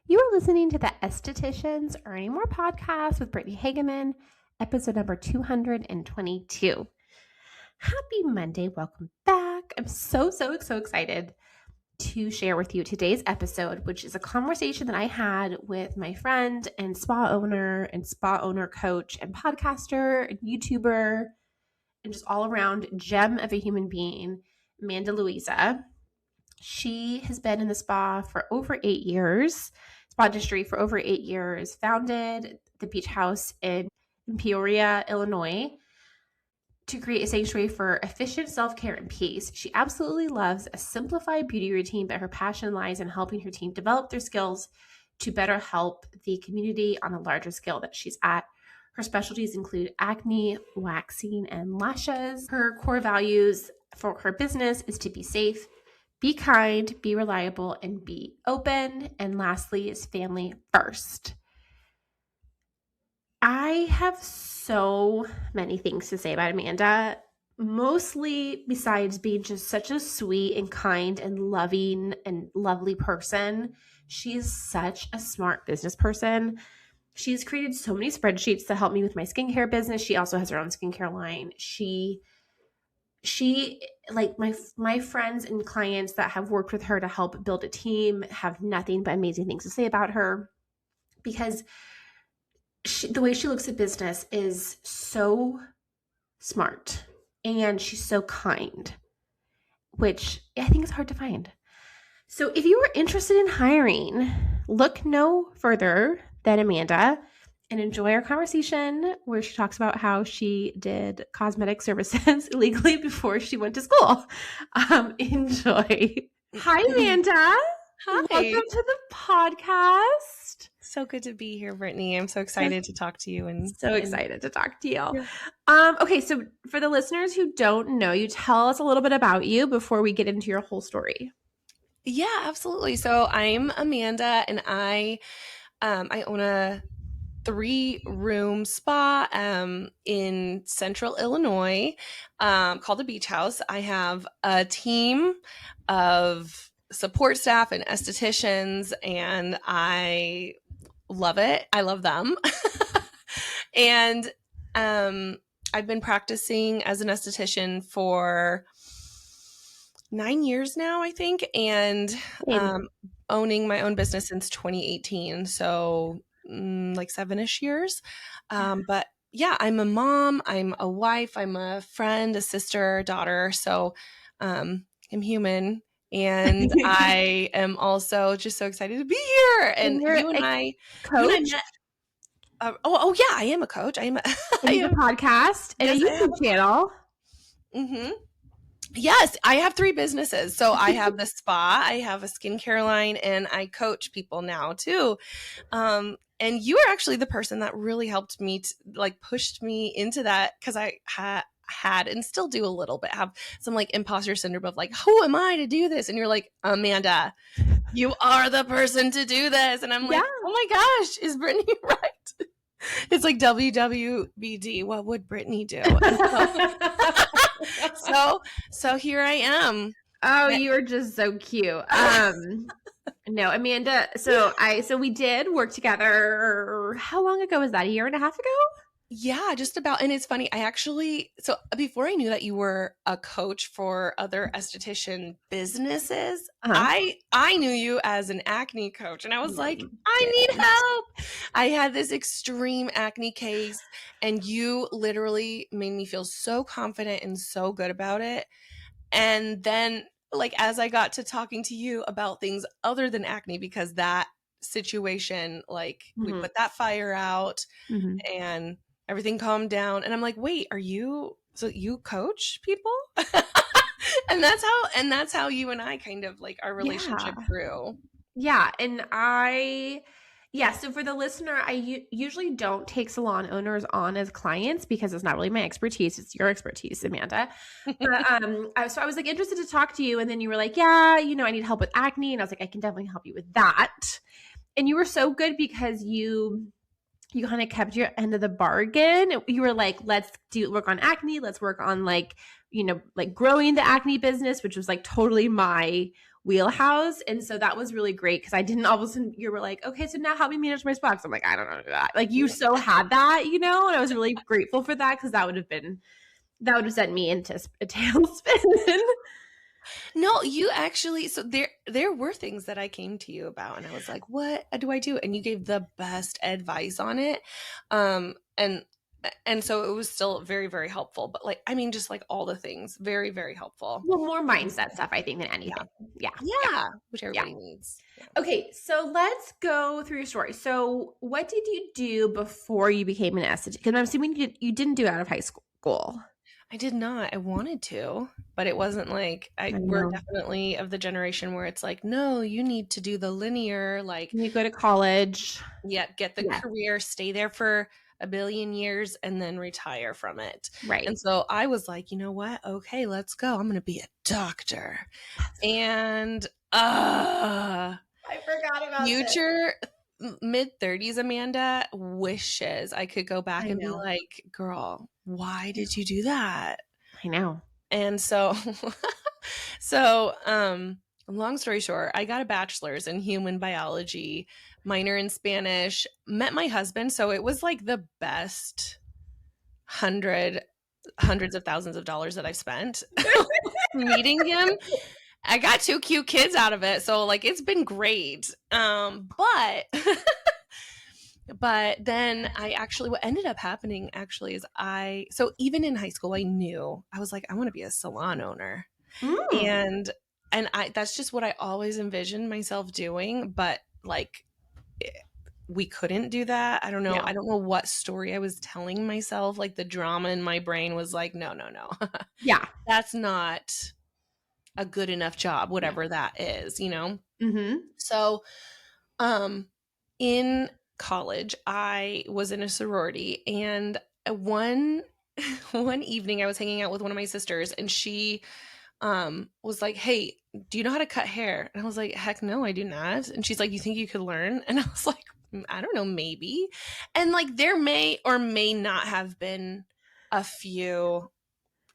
You are listening to the Estheticians Earning More podcast with Brittany Hageman, episode number 222. Happy Monday. Welcome back. I'm so excited to share with you today's episode, which is a conversation that I had with my friend and spa owner coach and podcaster and YouTuber and just all around gem of a human being, Amanda Luisa. She has been in the spa industry for over 8 years, founded the Beach House in Peoria, Illinois, to create a sanctuary for efficient self-care and peace. She absolutely loves a simplified beauty routine, but her passion lies in helping her team develop their skills to better help the community on a larger scale that she's at. Her specialties include acne, waxing, and lashes. Her core values for her business is to be safe, be kind, be reliable, and be open. And lastly is family first. I have so many things to say about Amanda, mostly besides being just such a sweet and kind and loving and lovely person. She is such a smart business person. She's created so many spreadsheets to help me with my skincare business. She also has her own skincare line. She like my friends and clients that have worked with her to help build a team have nothing but amazing things to say about her, because the way she looks at business is so smart and she's so kind, which I think is hard to find. So if you are interested in hiring, look no further than Amanda and enjoy our conversation where she talks about how she did cosmetic services illegally before she went to school. Enjoy. Hi, Amanda. Hi. Welcome to the podcast. So good to be here, Brittany. I'm so excited to talk to you. Excited to talk to you. Yeah. Okay, so for the listeners who don't know you, tell us a little bit about you before we get into your whole story. Yeah, absolutely. So I'm Amanda, and I own a 3-room spa in central Illinois called the Beach House. I have a team of support staff and estheticians, and I love it. I love them. And I've been practicing as an esthetician for 9 years now, I think, and owning my own business since 2018. So like 7-ish years. But yeah, I'm a mom, I'm a wife, I'm a friend, a sister, daughter. So I'm human. And I am also just so excited to be here. And you and I met. Yeah, I am a coach. I am a podcast and a YouTube channel. Mm-hmm. Yes, I have 3 businesses. So I have the spa, I have a skincare line, and I coach people now too. And you are actually the person that really helped me, pushed me into that, because I had and still do a little bit have some imposter syndrome of who am I to do this? And you're like, Amanda, you are the person to do this. And I'm like, oh my gosh, is Brittany right? It's like WWBD. What would Brittany do? So here I am. Oh, you are just so cute. No, Amanda. So we did work together. How long ago was that? 1.5 years ago? Yeah, just about. And it's funny. So before I knew that you were a coach for other esthetician businesses, I knew you as an acne coach. And I was like, I need help. I had this extreme acne case, and you literally made me feel so confident and so good about it. And then as I got to talking to you about things other than acne, because that situation, we put that fire out and everything calmed down. And I'm like, wait, so you coach people? and that's how you and I kind of our relationship grew. Yeah. And so for the listener, I usually don't take salon owners on as clients because it's not really my expertise. It's your expertise, Amanda. But, so I was interested to talk to you. And then you were like, yeah, I need help with acne. And I was like, I can definitely help you with that. And you were so good because you kind of kept your end of the bargain. You were like, let's work on acne. Let's work on growing the acne business, which was totally my wheelhouse. And so that was really great because I didn't all of a sudden you were like, okay, so now help me manage my spa. I'm like, I don't know that. Like you so had that, you know, and I was really grateful for that because that would have sent me into a tailspin. No, you actually, so there were things that I came to you about and I was like, what do I do? And you gave the best advice on it. And so it was still very, very helpful. But like, I mean, just like all the things, very, very helpful. Well, more mindset stuff, I think, than anything. Yeah. Yeah. Which Yeah. everybody needs. Yeah. Okay, so let's go through your story. So, what did you do before you became an esthetician? Because I'm assuming you didn't do it out of high school. I did not. I wanted to, but it wasn't like we're definitely of the generation where it's like, no, you need to do the linear, like you go to college. Yeah, get the career, stay there for a billion years and then retire from it. Right. And so I was like, you know what? Okay, let's go. I'm going to be a doctor. And I forgot about future mid-30s Amanda wishes I could go back and be like, girl, why did you do that? I know. And so long story short, I got a bachelor's in human biology, minor in Spanish, met my husband. So it was like the best hundreds of thousands of dollars that I've spent meeting him. I got 2 cute kids out of it. So like, it's been great. But then what ended up happening actually is so even in high school, I was like, I want to be a salon owner. And that's just what I always envisioned myself doing. But like, we couldn't do that. I don't know. I don't know what story I was telling myself. Like the drama in my brain was like, no. Yeah. That's not a good enough job, whatever that is, you know? Mm-hmm. So, in college, I was in a sorority, and one evening I was hanging out with one of my sisters, and she was like, hey, do you know how to cut hair? And I was like, heck no, I do not. And she's like, you think you could learn? And I was like, I don't know, maybe. And like, there may or may not have been a few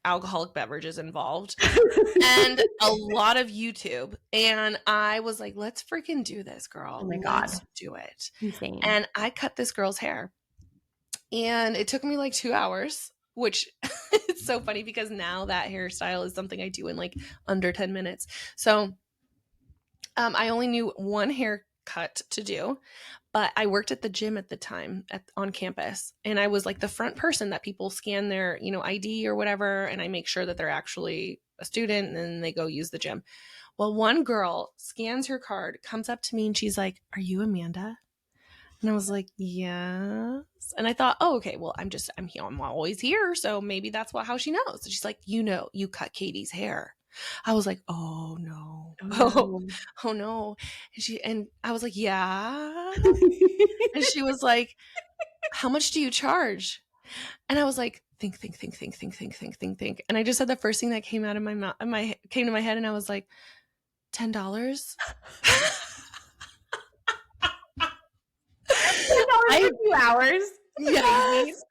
alcoholic beverages involved and a lot of YouTube. And I was like, let's freaking do this, girl. Oh my Let's God. do it. Insane. And I cut this girl's hair. And it took me like 2 hours, which it's so funny because now that hairstyle is something I do in like under 10 minutes. So I only knew one haircut to do, but I worked at the gym at the time on campus. And I was like the front person that people scan their, ID or whatever. And I make sure that they're actually a student and then they go use the gym. Well, one girl scans her card, comes up to me and she's like, are you Amanda? And I was like, yes. And I thought, oh, okay, well, I'm here. I'm always here. So maybe that's how she knows. And she's like, you cut Katie's hair. I was like, oh no. Oh no. And I was like, yeah. And she was like, how much do you charge? And I was like, think. And I just said the first thing that came out of my mouth, came to my head, and I was like, $10. For 2 hours. Yes.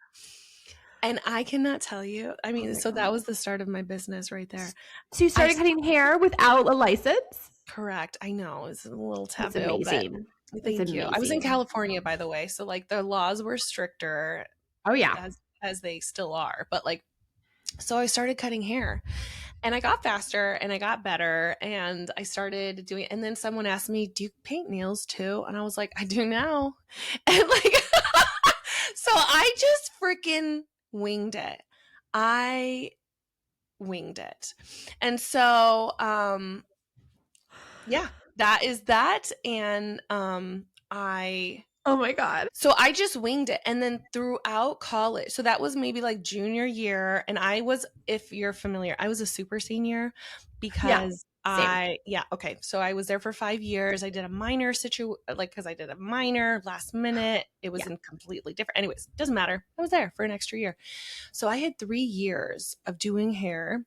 And I cannot tell you. I mean, so that was the start of my business right there. So you started cutting hair without a license? Correct. I know. It's a little taboo. That's amazing. Thank you. I was in California, by the way. So like the laws were stricter. Oh yeah. As they still are. But like, so I started cutting hair. And I got faster and I got better and I started doing it. And then someone asked me, do you paint nails too? And I was like, I do now. And like, so I just freaking winged it. And so, yeah, that is that. And, oh my God. So I just winged it. And then throughout college, so that was maybe like junior year. And if you're familiar, I was a super senior because okay. So I was there for 5 years. I did a minor because I did a minor last minute. It was completely different. Anyways, doesn't matter. I was there for an extra year. So I had 3 years of doing hair.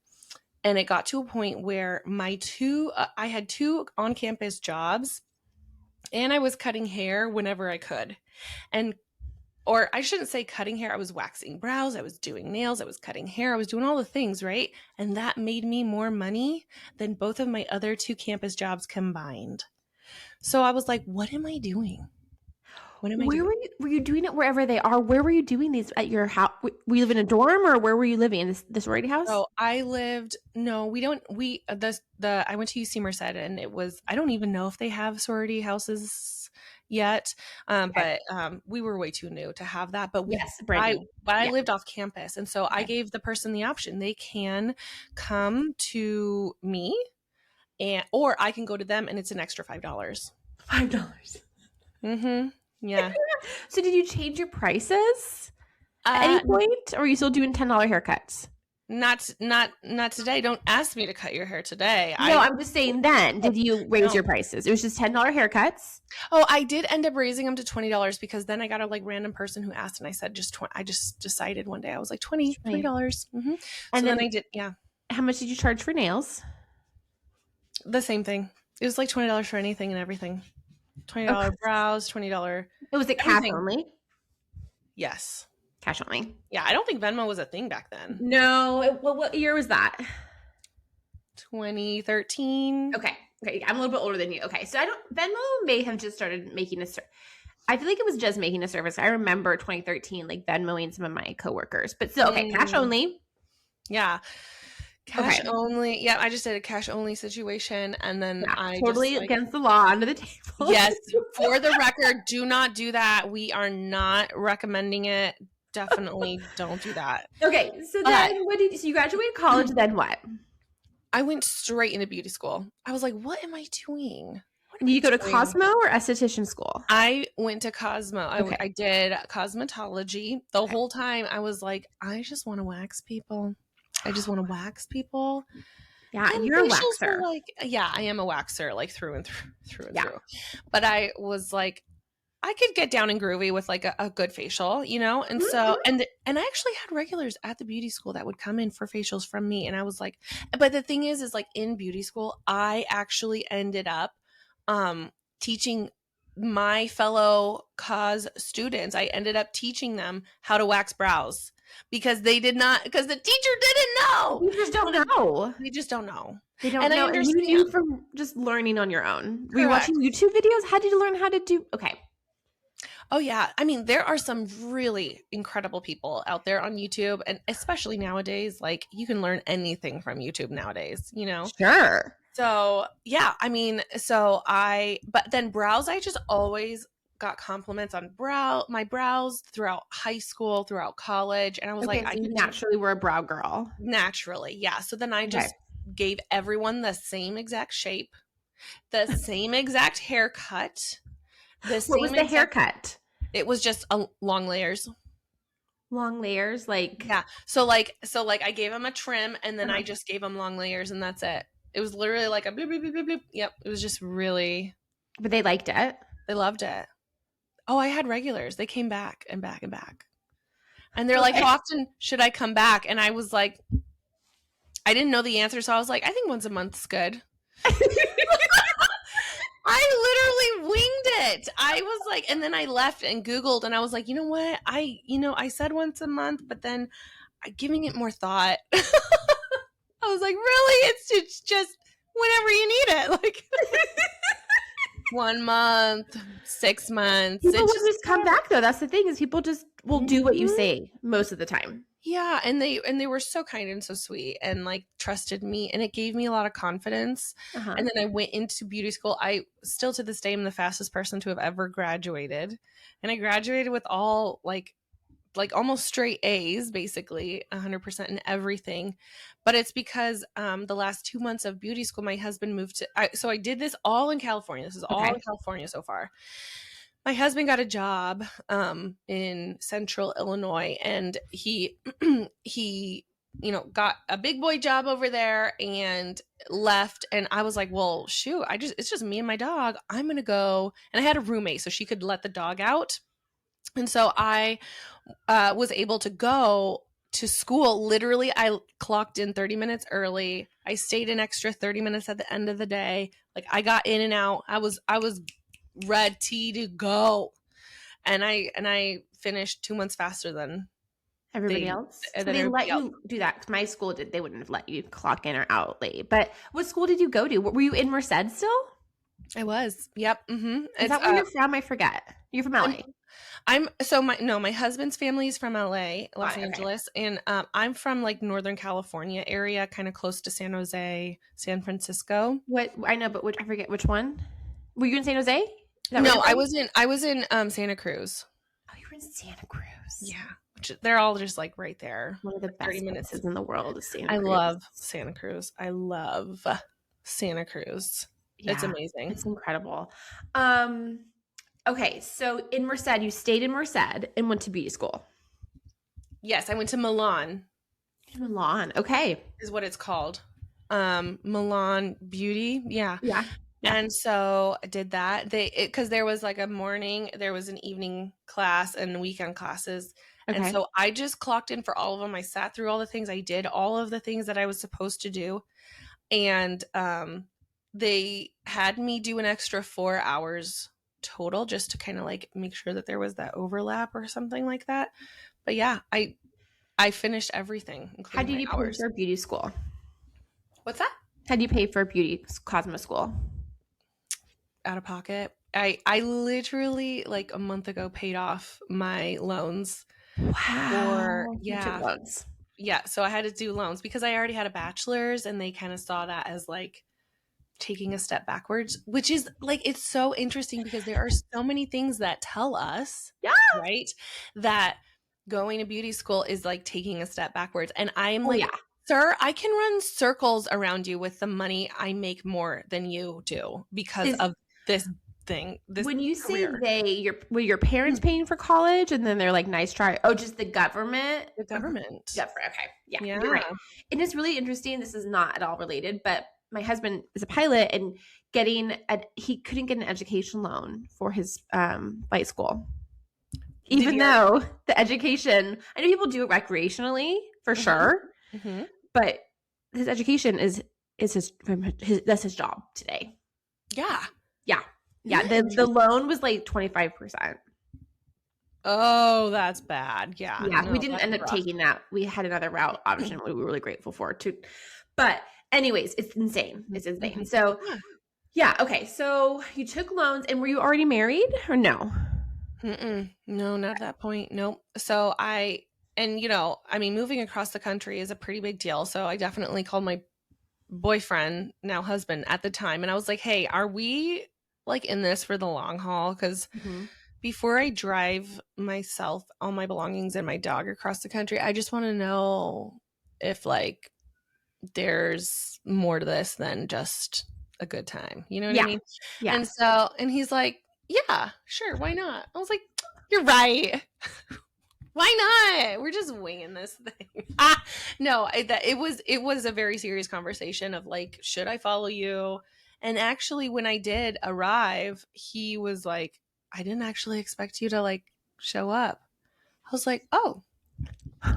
And it got to a point where I had 2 on-campus jobs. And I was cutting hair whenever I could. And or I shouldn't say cutting hair. I was waxing brows. I was doing nails. I was cutting hair. I was doing all the things, right? And that made me more money than both of my other 2 campus jobs combined. So I was like, what am I doing? What am I Where doing? were you doing it wherever they are? Where were you doing these at your house? Were you live in a dorm or where were you living? In this sorority house? So I lived, no, we don't, we, I went to UC Merced and it was, I don't even know if they have sorority houses yet. Okay. But we were way too new to have that. But Yes, brand new. I Yeah. lived off campus. And so I Okay. gave the person the option. They can come to me or I can go to them and it's an extra $5. $5. Mm-hmm. Yeah. So did you change your prices at any Uh, point? Or are you still doing $10 haircuts? not today. Don't ask me to cut your hair today. No, I'm just saying then. Did you raise your No. prices? It was just $10 haircuts. Oh, I did end up raising them to $20 because then I got a like random person who asked and I said I just decided one day I was like $20. Mm-hmm. So And then then I did, yeah, how much did you charge for nails? the same thing. It was like $20 for anything and everything. $20 Okay. brows, $20 It was it cash everything. only? Yes. Cash only. Yeah, I don't think Venmo was a thing back then. No. Well, what year was that? 2013. Okay. Okay. I'm a little bit older than you. Okay. So Venmo may have just started making I feel like it was just making a service. I remember 2013, like Venmoing some of my coworkers, but still, okay. Cash only. Yeah. Cash Okay. only. Yeah, I just did a cash only situation and then Yeah, I totally just like, against the law under the table. yes, for the record, do not do that. We are not recommending it. Definitely don't do that. Okay. So then so you graduated college, then what? I went straight into beauty school. I was like, what am I doing? What am Did I you go to doing? Cosmo or esthetician school? I went to Cosmo. Okay. I did cosmetology. The Okay. whole time I was like, I just want to wax people. I just want to wax people. Yeah, And you're a facials were waxer. like, yeah, I am a waxer, like through and Yeah. through. But I was like, I could get down and groovy with like a good facial, you know? And so, and I actually had regulars at the beauty school that would come in for facials from me. And I was like, but the thing is like in beauty school, I actually ended up teaching my fellow cause students. I ended up teaching them how to wax brows because they did not, because the teacher didn't know. You just don't know. They just don't know. They don't And know. I And you understand. knew from just learning on your own. Were you Correct. watching YouTube videos? How did you learn how to do? Okay. Oh yeah. I mean, there are some really incredible people out there on YouTube and especially nowadays, like you can learn anything from YouTube nowadays, you know? Sure. So yeah, I mean, but then brows, I just always got compliments on my brows throughout high school, throughout college. And I was Okay, like, I so you could naturally were a brow girl. naturally. Yeah. So then I Okay. just gave everyone the same exact shape, the same exact haircut, What was the haircut? it was just long layers. Long layers, like Yeah. So like I gave them a trim and then I Uh-huh. just gave them long layers and that's it. It was literally like a bloop, bloop, bloop, bloop, bloop. Yep. It was just really, but they liked it. they loved it. Oh, I had regulars. They came back and back and back. And they're like, Okay. how often should I come back? And I was like, I didn't know the answer. So I was like, I think once a month's good. I literally winged it. I was like, and then I left and Googled and I was like, you know what? I said once a month, but then giving it more thought. I was like, really? It's just whenever you need it. Like 1 month, 6 months. People will just come back though. That's the thing is people just will do what you say most of the time. Yeah, and they were so kind and so sweet and like trusted me and it gave me a lot of confidence. Uh-huh. And then I went into beauty school. I still to this day am the fastest person to have ever graduated. And I graduated with all like almost straight A's, basically 100% in everything. But it's because the last 2 months of beauty school, my husband moved to, so I did this all in California. This is all in California so far. My husband got a job in central Illinois and he got a big boy job over there and left. And I was like, well, shoot, it's just me and my dog. I'm going to go. And I had a roommate so she could let the dog out. And so I was able to go to school. Literally, I clocked in 30 minutes early. I stayed an extra 30 minutes at the end of the day. Like I got in and out. I was ready to go. and I finished 2 months faster than Everybody else? So they everybody let else. you do that. 'Cause my school did. They wouldn't have let you clock in or out late. But what school did you go to? Were you in Merced still? I was. Yep. Is It's that where you're from? I forget. You're from I'm LA. my husband's family is from LA, Los Got it. Okay. Angeles, and I'm from like Northern California area, kind of close to San Jose, San Francisco. What I know, but I forget which one. Were you in San Jose? Is that what No, you're I from? was in Santa Cruz. Oh, you were in Santa Cruz. Yeah, which they're all just like right there. One of the 30 best minutes. places in the world is Santa I Cruz. love Santa Cruz. I love Santa Cruz. It's Yeah, amazing. it's incredible. Okay, so in Merced, you stayed in Merced and went to beauty school. Yes, I went to Milan, Milan. Okay. is what it's called. Milan Beauty. Yeah. Yeah. Yeah. And so I did that. Because there was like a morning, there was an evening class and weekend classes. And Okay. so I just clocked in for all of them. I sat through all the things. I did all of the things that I was supposed to do. And they had me do an extra 4 hours total just to kind of like make sure that there was that overlap or something like that. But yeah, I finished everything, How including did my you pay hours. for beauty school? What's that? How do you pay for beauty Cosmo school? Out of pocket. I literally like a month ago paid off my loans for Wow. You took loans. yeah, so I had to do loans because I already had a bachelor's and they kind of saw that as like taking a step backwards, which is like it's so interesting because there are so many things that tell us, Yeah. right, that going to beauty school is like taking a step backwards. And I'm Oh like, yeah. sir, I can run circles around you with the money I make more than you do because Is of this thing, this when you say career. were your parents paying for college and then they're like, nice try. Oh, just the government? The government. Okay. Yeah, Yeah. you're right. And it's really interesting. This is not at all related, but my husband is a pilot and he couldn't get an education loan for his flight school. Even though the education, I know people do it recreationally for sure, but his education is his that's his job today. Yeah. Yeah. The loan was like 25%. Oh, that's bad. Yeah. Yeah. No, We didn't that's end up rough. taking that. We had another route option we were really grateful for too. But anyways, it's insane. It's insane. So yeah. Okay. So you took loans and were you already married or no? No, not at that point. Nope. So moving across the country is a pretty big deal. So I definitely called my boyfriend, now husband, at the time. And I was like, hey, are we like in this for the long haul? Because before I drive myself, all my belongings and my dog across the country, I just want to know if like there's more to this than just a good time. You know what I mean? Yeah. And he's like, yeah, sure. Why not? I was like, you're right. Why not? We're just winging this thing. No, it was a very serious conversation of like, should I follow you? And actually, when I did arrive, he was like, I didn't actually expect you to like show up. I was like, oh,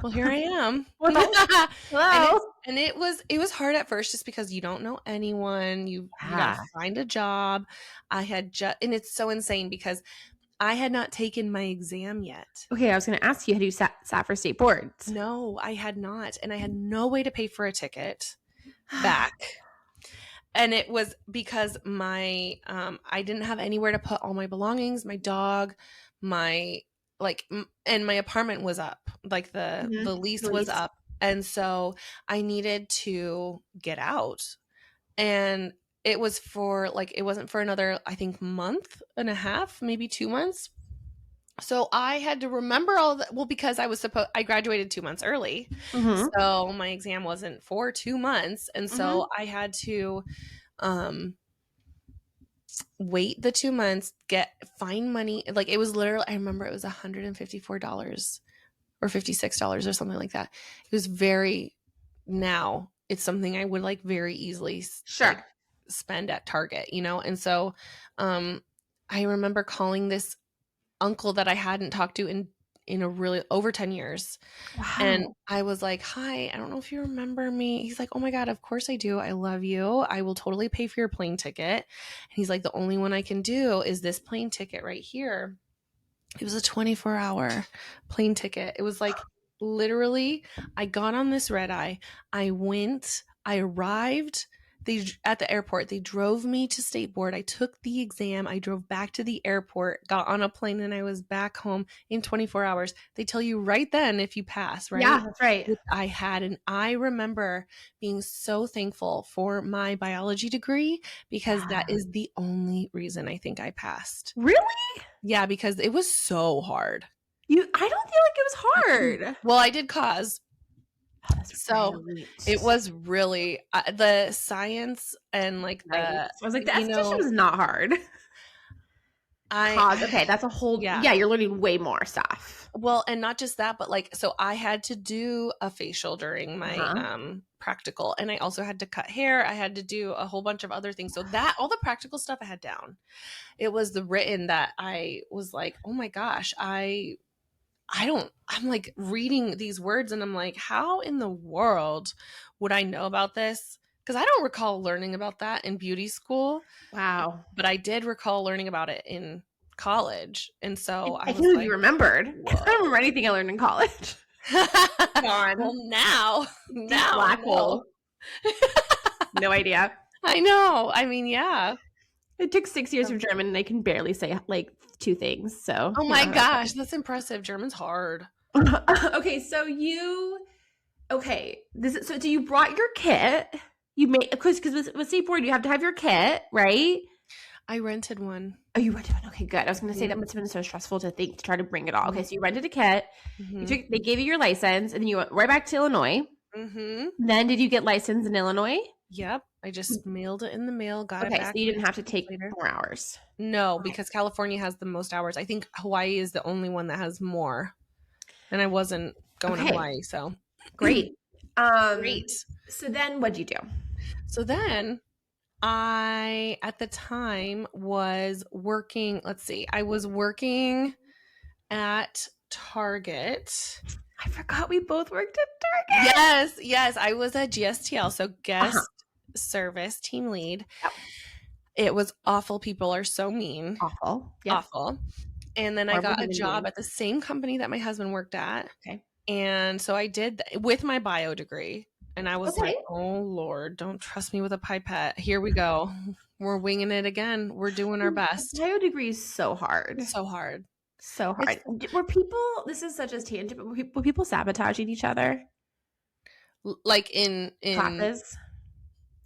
well, here I am. Hello. And it was hard at first just because you don't know anyone. You got to find a job. And it's so insane because I had not taken my exam yet. Okay, I was going to ask you, had you sat for state boards? No, I had not. And I had no way to pay for a ticket back. And it was because I didn't have anywhere to put all my belongings, my dog, and my apartment was up. Like the lease was up. And so I needed to get out. And it wasn't for another, I think, month and a half, maybe 2 months. So I had to remember all that. Well, because I graduated 2 months early. So my exam wasn't for 2 months. And so I had to wait the 2 months, find money. Like it was literally, I remember it was $154 or $56 or something like that. It was now it's something I would like very easily spend at Target, And so I remember calling this uncle that I hadn't talked to in a really over 10 years. Wow. And I was like, hi, I don't know if you remember me. He's like, oh my God, of course I do. I love you. I will totally pay for your plane ticket. And he's like, the only one I can do is this plane ticket right here. It was a 24-hour plane ticket. It was like literally, I got on this red eye. I arrived at the airport. They drove me to state board. I took the exam. I drove back to the airport, got on a plane, and I was back home in 24 hours. They tell you right then if you pass, right? Yeah, that's right. Which I had. And I remember being so thankful for my biology degree because that is the only reason I think I passed. Really? Yeah, because it was so hard. I don't feel like it was hard. Well, I did cause. Oh, that's So right. it was really the science and like Nice. I was like, the you esthetician know, was not hard. Okay, that's a whole yeah. you're learning way more stuff. Well, and not just that, but like, so I had to do a facial during my practical, and I also had to cut hair. I had to do a whole bunch of other things. So that all the practical stuff I had down. It was the written that I was like, oh my gosh, I'm like reading these words and I'm like, how in the world would I know about this? Because I don't recall learning about that in beauty school. Wow. But I did recall learning about it in college. And so I was can't believe like, you remembered. I don't remember anything I learned in college. well, now Black hole. No idea. I know. I mean, yeah. It took 6 years of German and I can barely say like 2 things. So oh my gosh, that's impressive. German's hard. Okay, so so you brought your kit. You made because with skateboard you have to have your kit, right? I rented one. Oh, you rented one. Okay, good. I was going to say that must have been so stressful to try to bring it all. Okay, so you rented a kit. They gave you your license, and then you went right back to Illinois. Then did you get licensed in Illinois? Yep. I just mailed it in the mail, got it back. Okay, so you didn't have to take more hours. No, because California has the most hours. I think Hawaii is the only one that has more. And I wasn't going to Hawaii, so. Great. Great. So then what'd you do? So then I, at the time, was working, I was working at Target. I forgot we both worked at Target. Yes. I was a GSTL, so guest service team lead. Yep. It was awful. People are so mean. Awful. Yep. Awful. And then I got a job at the same company that my husband worked at. Okay. And so I did with my bio degree. And I was like, oh, Lord, don't trust me with a pipette. Here we go. We're winging it again. We're doing our best. Bio degree is so hard. So hard. So hard. Were people, this is such a tangent, but were people sabotaging each other? Like in classes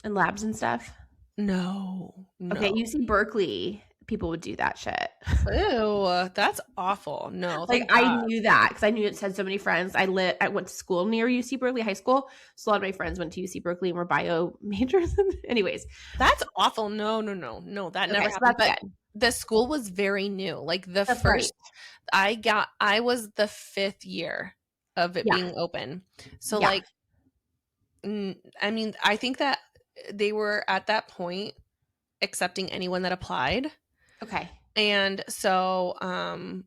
and labs and stuff? No. Okay, UC Berkeley, people would do that shit. Ew, that's awful. No, like I knew that because I knew it had so many friends. I went to school near UC Berkeley High School, so a lot of my friends went to UC Berkeley and were bio majors. Anyways, that's awful. No, that never happened. But the school was very new. Like the first, I was the 5th year of it being open. So like, I mean, I think that they were at that point accepting anyone that applied. Okay. And so, and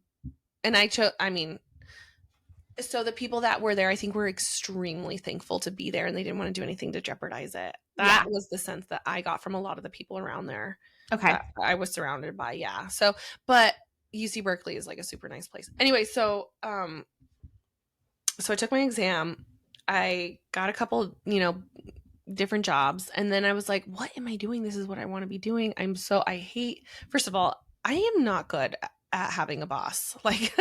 so the people that were there, I think were extremely thankful to be there and they didn't want to do anything to jeopardize it. That was the sense that I got from a lot of the people around there. Okay. I was surrounded by, So, but UC Berkeley is like a super nice place. Anyway, so I took my exam. I got a couple, different jobs. And then I was like, what am I doing? This is what I want to be doing. First of all, I am not good at having a boss. Like,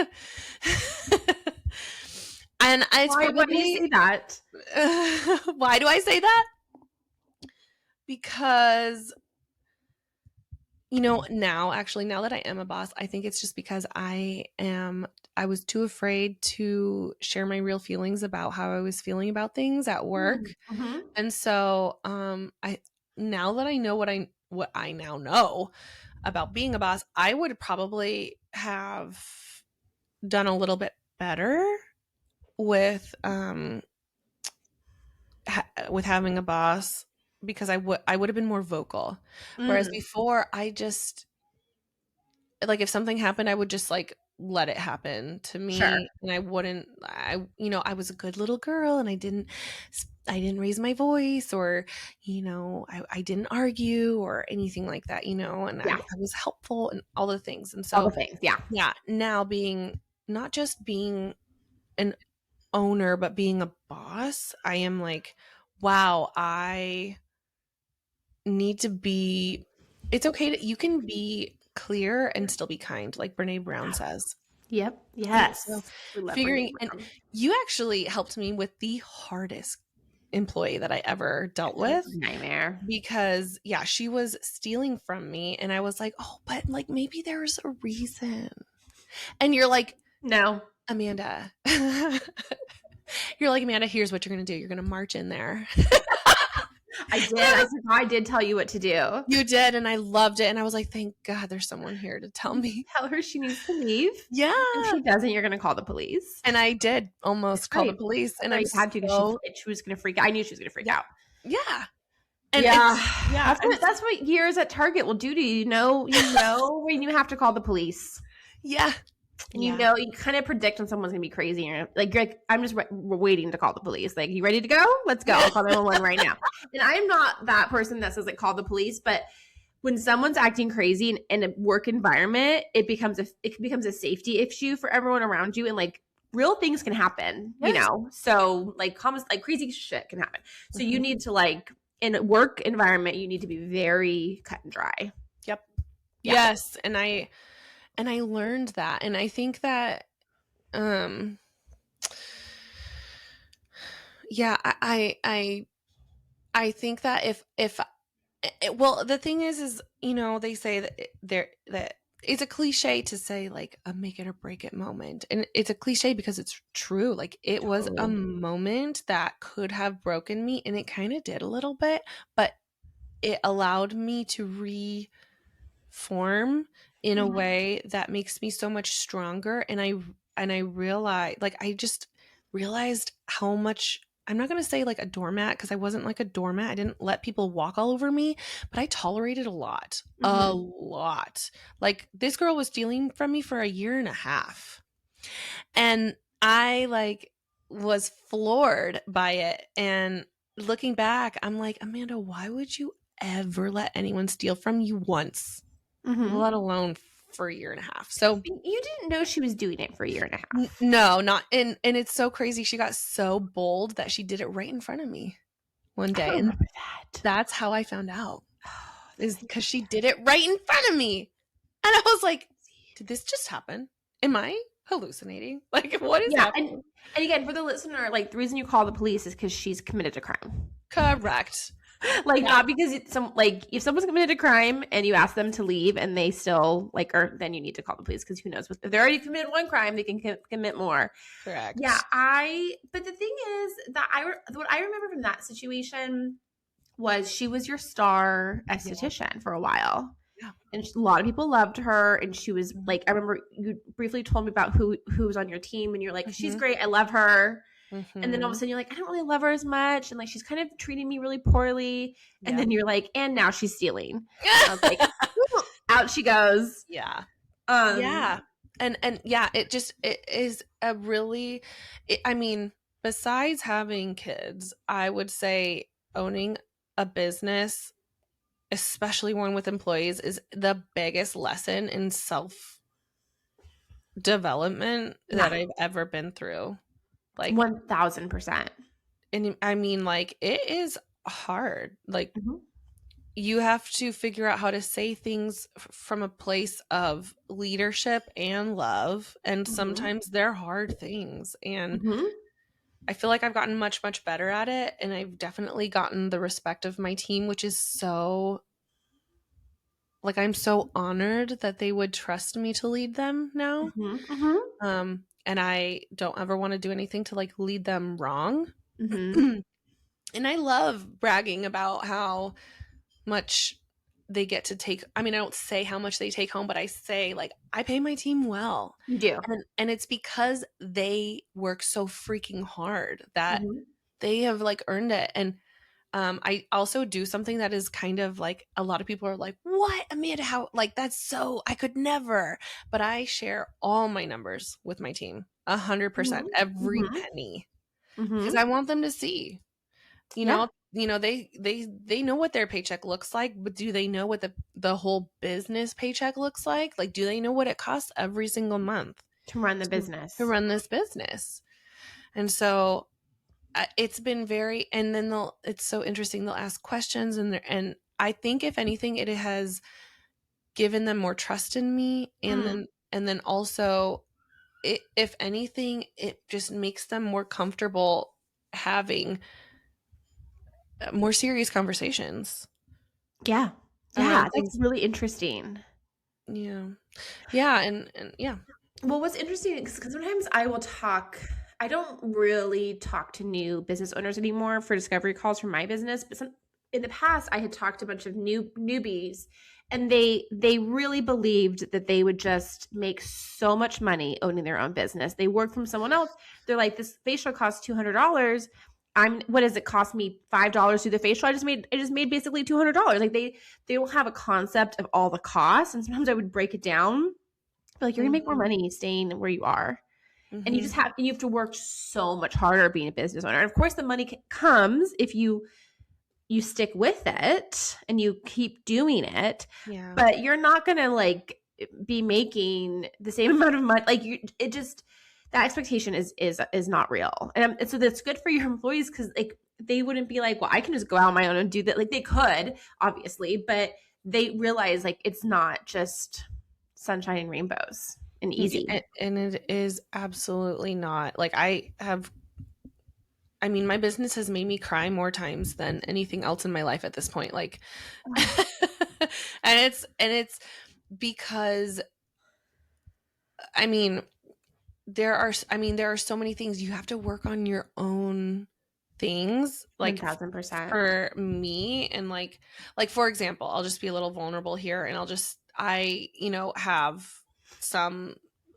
and why do you say that? Why do I say that? Because, now that I am a boss, I think it's just because I was too afraid to share my real feelings about how I was feeling about things at work. Mm-hmm. And so, now that I know what I now know about being a boss, I would probably have done a little bit better with having a boss because I would have been more vocal. Whereas before I just like if something happened, I would just like let it happen to me. Sure. And I was a good little girl and I I didn't raise my voice, or, I didn't argue or anything like that, and I Yeah. was helpful and all the things. And All the so, things. Yeah. yeah, now not just being an owner, but being a boss, I am like, wow, I need to be, it's okay you can be clear and still be kind, like Brene Brown says. Yep. And so Yes. We love Brene figuring, and Brown. you actually helped me with the hardest employee that I ever dealt with, Nightmare. because yeah, she was stealing from me, and I was like, oh, but like maybe there's a reason. And you're like, No. Amanda, here's what you're going to do. You're going to march in there. I did. I did tell you what to do. You did, and I loved it. And I was like, thank God there's someone here to tell me. Tell her she needs to leave. Yeah. If she doesn't, you're going to call the police. And I did almost call the police. And I'm you had to, because so, she was going to freak out. I knew she was going to freak out. yeah. And Yeah. yeah. That's what years at Target will do to you. You know when you have to call the police. Yeah. And you kind of predict when someone's gonna be crazy. You're like, I'm just waiting to call the police. Like, you ready to go? Let's go. I'll call 911 right now. And I'm not that person that says like call the police, but when someone's acting crazy in a work environment, it becomes a safety issue for everyone around you, and like real things can happen. Yes. So like crazy shit can happen. So you need to, like, in a work environment, you need to be very cut and dry. Yep. Yeah. Yes. And I learned that. And I think that, yeah, I think that well, the thing is, they say that it's a cliche to say like a make it or break it moment. And it's a cliche because it's true. Like, it was a moment that could have broken me, and it kind of did a little bit, but it allowed me to reform in a way that makes me so much stronger. And I realized, like, I just realized how much, I'm not going to say like a doormat, because I wasn't like a doormat. I didn't let people walk all over me, but I tolerated a lot. Like, this girl was stealing from me for 1.5 years. And I like was floored by it. And looking back, I'm like, Amanda, why would you ever let anyone steal from you once? Let alone for 1.5 years. So you didn't know she was doing it for 1.5 years. No, not. And it's so crazy. She got so bold that she did it right in front of me one day. I remember that. That's how I found out, is because she did it right in front of me. And I was like, did this just happen? Am I hallucinating? Like, what is happening? And again, for the listener, like, the reason you call the police is because she's committed a crime. Correct. Like, not because it's if someone's committed a crime and you ask them to leave and they still then you need to call the police, because who knows, if they already committed one crime, they can commit more. Correct. Yeah. But the thing is that what I remember from that situation was she was your star esthetician for a while. Yeah. And a lot of people loved her. And she was like, I remember you briefly told me about who was on your team, and you're like, she's great, I love her. And then all of a sudden you're like, I don't really love her as much. And like, she's kind of treating me really poorly. And then you're like, and now she's stealing. I was like, out she goes. Yeah. Yeah. And yeah, it is a really, I mean, besides having kids, I would say owning a business, especially one with employees, is the biggest lesson in self development that I've ever been through. Like 1000%. And I mean, like, it is hard. Like, you have to figure out how to say things from a place of leadership and love. And sometimes they're hard things. And I feel like I've gotten much, much better at it. And I've definitely gotten the respect of my team, which is so, like, I'm so honored that they would trust me to lead them now. And I don't ever want to do anything to like lead them wrong. And I love bragging about how much they get to take. I mean, I don't say how much they take home, but I say, like, I pay my team well. You do. And it's because they work so freaking hard that they have like earned it. And I also do something that is kind of like, a lot of people are like, what, Amanda, how, like, that's so, I could never. But I share all my numbers with my team, 100%, every penny, because I want them to see. You Yeah. know, they know what their paycheck looks like, but do they know what the whole business paycheck looks like? Like, do they know what it costs every single month To run the to business. run this business? And so it's been very, and then it's so interesting. They'll ask questions, and I think if anything, it has given them more trust in me, Mm. and then also, if anything, it just makes them more comfortable having more serious conversations Yeah. around Yeah. That's things. really interesting. Yeah. Yeah, and yeah. Well, what's interesting is because sometimes I don't really talk to new business owners anymore for discovery calls for my business, but in the past I had talked to a bunch of newbies, and they really believed that they would just make so much money owning their own business. They work from someone else. They're like, this facial costs $200. What does it cost me $5 to do the facial? I just made basically $200. Like they don't have a concept of all the costs. And sometimes I would break it down, like, you're gonna make more Mhm. money staying where you are. And Mhm. you have to work so much harder being a business owner. And of course the money comes if you stick with it and you keep doing it, Yeah. but you're not gonna like be making the same amount of money. Like, it just, that expectation is not real. And so that's good for your employees, because like they wouldn't be like, well, I can just go out on my own and do that. Like, they could obviously, but they realize like it's not just sunshine and rainbows and Yeah, easy. and it is absolutely not. Like, I mean, my business has made me cry more times than anything else in my life at this point. Like, and it's because, I mean, there are so many things you have to work on your own things, like, 1000%. for me. And like, for example, I'll just be a little vulnerable here, and I have some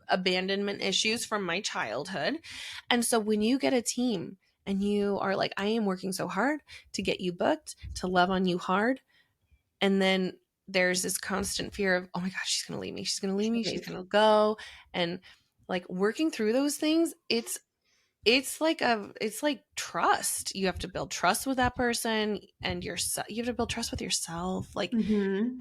abandonment issues from my childhood. And so when you get a team and you are like, I am working so hard to get you booked, to love on you hard, and then there's this constant fear of, oh my gosh, she's going to leave me, she's going to leave me, she's going to go. And like, working through those things, it's like trust. You have to build trust with that person, and you have to build trust with yourself, like, Mm-hmm.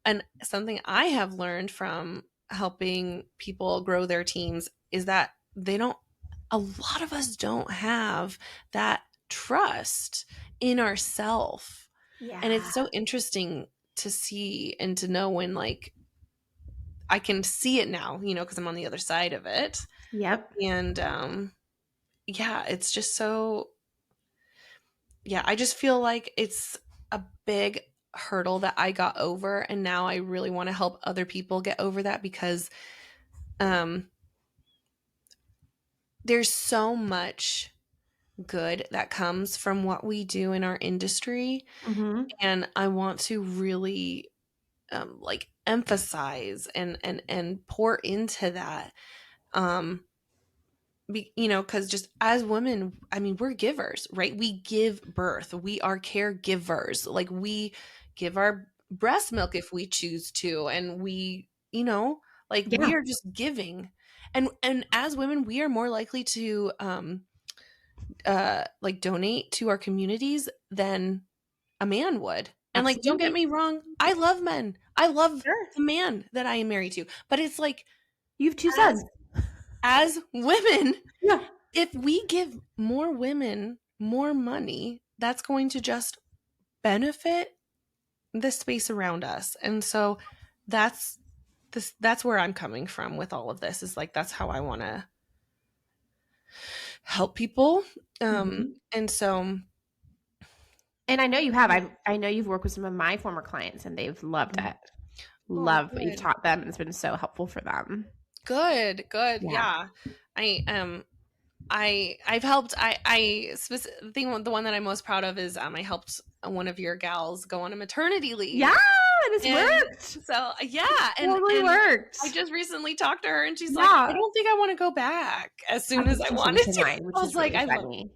and something I have learned from helping people grow their teams is that a lot of us don't have that trust in ourself. And Yeah. it's so interesting to see and to know when, like, I can see it now, because I'm on the other side of it. Yep. And yeah, it's just so, yeah, I just feel like it's a big hurdle that I got over, and now I really want to help other people get over that, because um there's so much good that comes from what we do in our industry, Mm-hmm. and I want to really like, emphasize and pour into that. um because just as women, I mean, we're givers, right? We give birth, we are caregivers. Like, we give our breast milk if we choose to, and like, we Yeah. are just giving. And as women, we are more likely to like, donate to our communities than a man would. And like, don't get Absolutely. me wrong, I love men, I love Sure. the man that I am married to, but it's like, You have two as sons. women, Yeah. if we give more women more money, that's going to just benefit the space around us. And so that's that's where I'm coming from with all of this, is like, that's how I want to help people. Mm-hmm. And so, And I know you have. I know you've worked with some of my former clients, and they've loved it. oh, Love what you've good. taught them, and it's been so helpful for them. Good. Yeah. Yeah. I I've helped. The one that I'm most proud of is, I helped one of your gals go on a maternity leave. Yeah, this And worked. so, yeah, Totally and worked. I just recently talked to her, and she's like, I Yeah. don't think I want to go back as I soon as think I she wanted changed her to. mind, I which was is like, really I love, funny.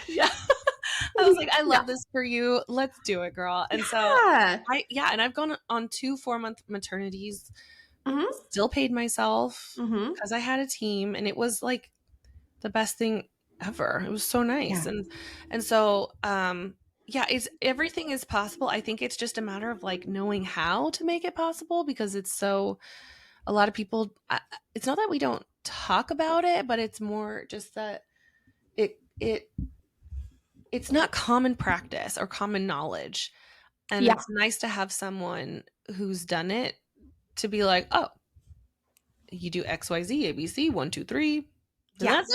yeah. I was like, I Yeah. love this for you. Let's do it, girl. And so Yeah. and I've gone on 2 4-month maternities, Mm-hmm. still paid myself Mm-hmm. because I had a team, and it was like the best thing. ever. It was so nice. Yeah. And so yeah, it's everything is possible. I think it's just a matter of like knowing how to make it possible because it's so a lot of people it's not that we don't talk about it, but it's more just that it it's not common practice or common knowledge. And Yeah. it's nice to have someone who's done it to be like, "Oh, you do XYZ, ABC, 1, 2, 3, then Yeah. that's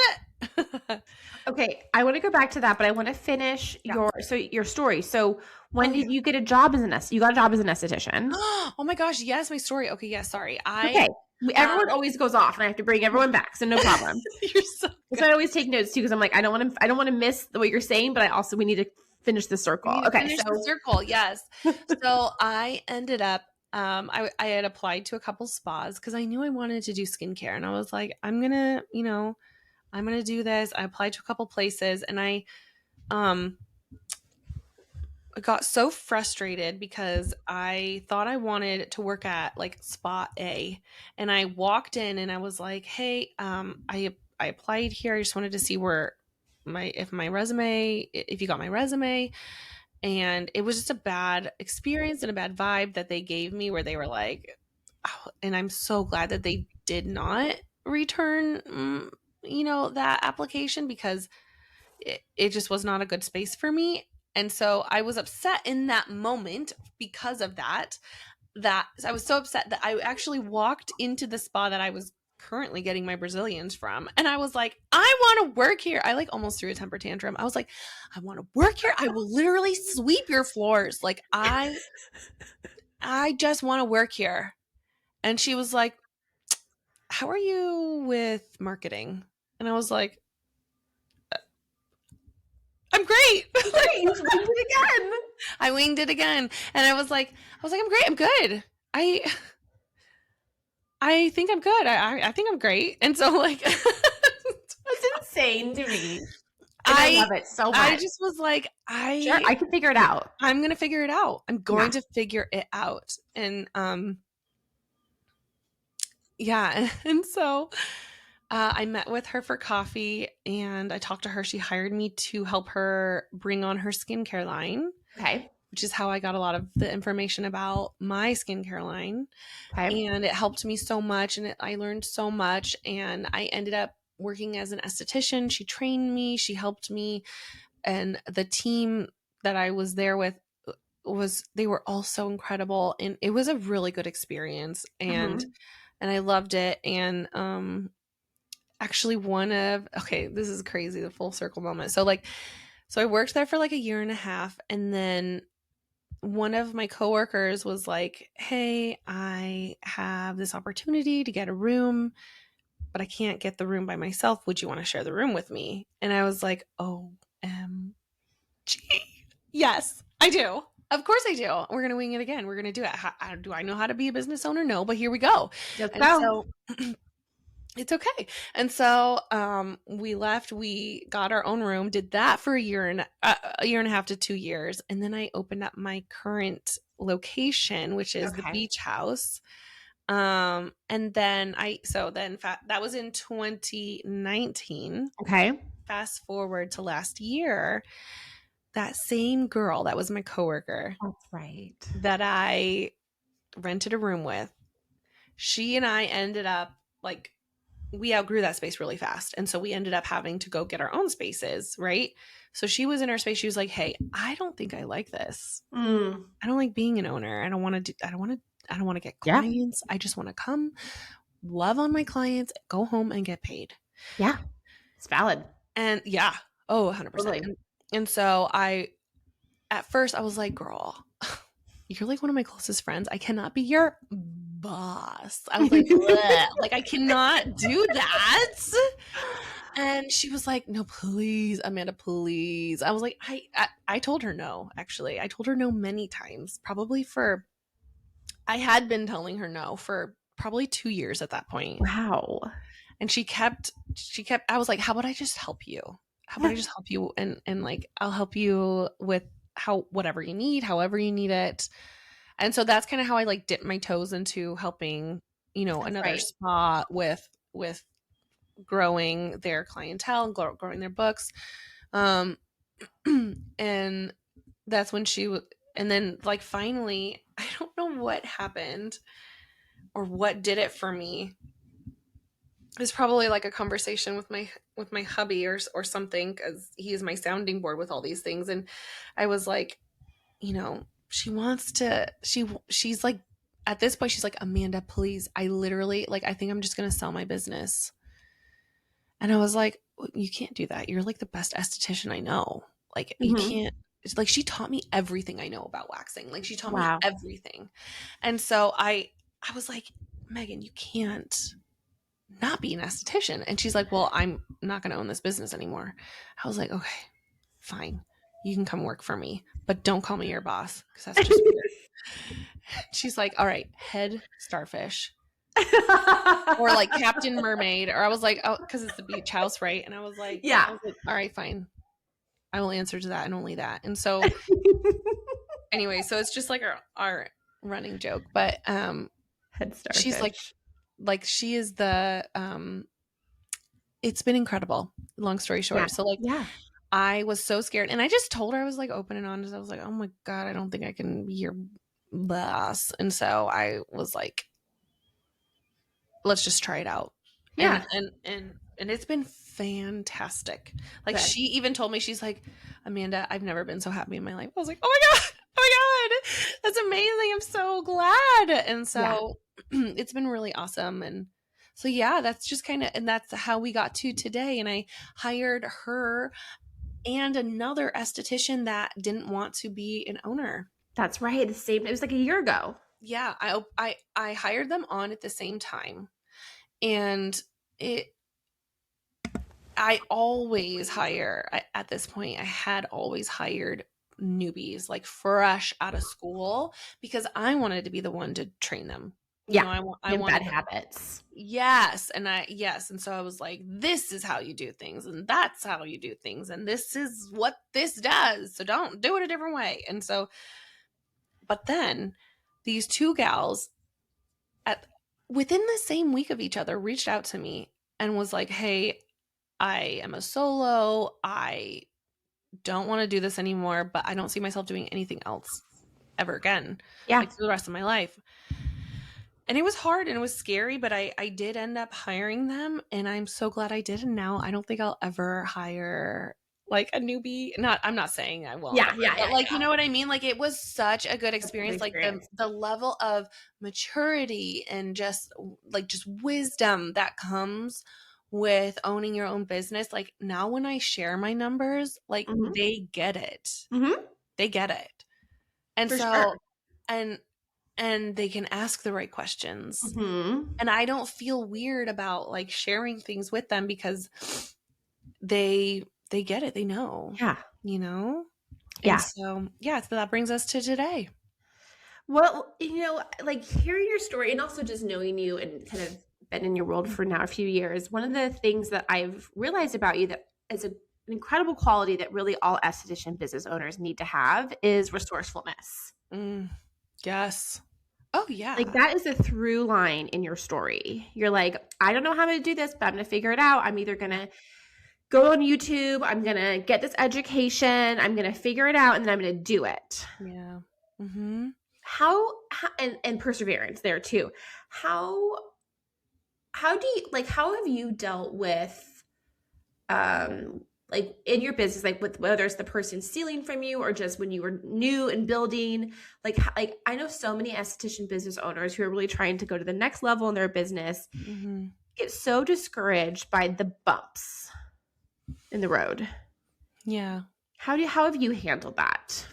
it." Okay, I want to go back to that, but I want to finish Yeah. your story. So, when Oh, yeah. did you get a job as an you got a job as an esthetician? Oh my gosh, yes, my story. Okay, yes, sorry. I Okay. Everyone always goes off, and I have to bring everyone back, so no problem. You're so So good. I always take notes too because I'm like, I don't want to miss what you're saying, but I also we need to finish the We circle. need to Okay, finish so the circle. Yes. So I ended up I had applied to a couple spas because I knew I wanted to do skincare and I was like, I'm gonna, I'm gonna do this. I applied to a couple places and um I got so frustrated because I thought I wanted to work at like spa A. And I walked in and I was like, hey, I applied here. I just wanted to see where my resume, if you got my resume. And it was just a bad experience and a bad vibe that they gave me where they were like, oh, and I'm so glad that they did not return, that application because it just was not a good space for me. And so I was upset in that moment because of that. That I was so upset that I actually walked into the spa that I was currently getting my Brazilians from. And I was like, I want to work here. I like almost threw a temper tantrum. I was like, I want to work here. I will literally sweep your floors. Like I just want to work here. And she was like, how are you with marketing? And I was like, I'm great. great, you winged it again. I winged it again. And I'm great. I'm good. I think I'm good. I think I'm great. And so like That's insane to me, and I I love it so I much. just was like, Sure, I can figure it out. I'm gonna figure it out. I'm going Yeah. to figure it out. And yeah, and so I met with her for coffee and I talked to her. She hired me to help her bring on her skincare line, Okay. which is how I got a lot of the information about my skincare line. Okay. And it helped me so much and I learned so much. And I ended up working as an esthetician. She trained me, she helped me. And the team that I was there with they were all so incredible. And it was a really good experience. Mhm. And I loved it. And actually okay, this is crazy, the full circle moment. So I worked there for like a year and a half and then one of my coworkers was like, "Hey, I have this opportunity to get a room, but I can't get the room by myself. Would you want to share the room with me?" And I was like, "OMG. Yes, I do. Of course I do. We're going to wing it again. We're going to do it. Do I know how to be a business owner? No, but here we go." Let's And go. so it's okay. And so we left. We got our own room. Did that for a year and a half to 2 years, and then I opened up my current location, which is the Okay. beach house. And then that was in 2019. Okay. Fast forward to last year, that same girl that was my coworker That's right. that I rented a room with, she and I ended up like we outgrew that space really fast. And so we ended up having to go get our own spaces, right? So she was in her space. She was like, "Hey, I don't think I like this. Mm. I don't like being an owner. I don't want to get Yeah. clients. I just want to come, love on my clients, go home and get paid." Yeah. It's valid. And yeah, 100%. Totally. And so at first I was like, "Girl, you're like one of my closest friends. I cannot be your boss." I was like, "Bleh. Like I cannot do that." And she was like, "No, please, Amanda, please." I was like, I told her no, actually. I told her no many times, I had been telling her no for probably 2 years at that point. Wow. And I was like, how about I just help you? How about I just help you and like, I'll help you with whatever you need, however you need it. And so that's kind of how I like dipped my toes into helping, That's another right. spa with growing their clientele and growing their books. Um, and that's when and then like finally, I don't know what happened or what did it for me. It was probably like a conversation with my hubby or something, because he is my sounding board with all these things. And I was like, she's like, at this point she's like, Amanda, please, I literally, like, I think I'm just gonna sell my business. And I was like, you can't do that. You're like the best esthetician I know. Like, you can't. It's like, she taught me everything I know about waxing. Like, she taught me Wow. everything. And so I was like, Megan, you can't not be an esthetician. And she's like, well, I'm not going to own this business anymore. I was like, okay, fine. You can come work for me, but don't call me your boss, because that's just weird. She's like, all right, head starfish. Or like Captain Mermaid. Or I was like, oh, because it's the beach house, right? And I was like, Yeah. all right, fine. I will answer to that and only that. And so anyway, so it's just like our running joke. But Head starfish. she's like she is the it's been incredible, long story short. Yeah. So like, yeah. I was so scared, and I just told her, I was like open and honest. I was like, oh my God, I don't think I can be your boss. And so I was like, let's just try it out. Yeah. And it's been fantastic. Like, Good. she even told me, she's like, Amanda, I've never been so happy in my life. I was like, oh my God, that's amazing. I'm so glad. And so it's been really awesome. And so, yeah, that's just kind of, and that's how we got to today. And I hired her and another esthetician that didn't want to be an owner. That's right. The same. It was like a year ago. Yeah. I hired them on at the same time. And I always hire, at this point, I had always hired newbies, like fresh out of school, because I wanted to be the one to train them. Yeah. I wanted bad habits. Yes. And so I was like, this is how you do things, and that's how you do things, and this is what this does. So don't do it a different way. And so, but then these two gals within the same week of each other reached out to me and was like, hey, I am a solo. I don't want to do this anymore, but I don't see myself doing anything else ever again. Yeah. Like, for the rest of my life. And it was hard and it was scary, but I did end up hiring them, and I'm so glad I did. And now I don't think I'll ever hire like a newbie. I'm not saying I won't. Yeah. But like, you know what I mean? Like, it was such a good experience. Like, the level of maturity and just wisdom that comes with owning your own business. Like, now when I share my numbers, like, they get it. They get it. And and they can ask the right questions. And I don't feel weird about like sharing things with them, because they get it. They know. Yeah. And yeah. So, so that brings us to today. Well, like hearing your story and also just knowing you and kind of been in your world for now a few years, one of the things that I've realized about you that is an incredible quality that really all esthetician business owners need to have is resourcefulness. Yes. Oh, yeah. Like, that is a through line in your story. You're like, I don't know how to do this, but I'm going to figure it out. I'm either going to go on YouTube, I'm going to get this education, I'm going to figure it out, and then I'm going to do it. Yeah. How and perseverance there too. How do you, like, how have you dealt with like in your business, like with whether it's the person stealing from you or just when you were new and building, like I know so many esthetician business owners who are really trying to go to the next level in their business get so discouraged by the bumps in the road. Yeah. How have you handled that?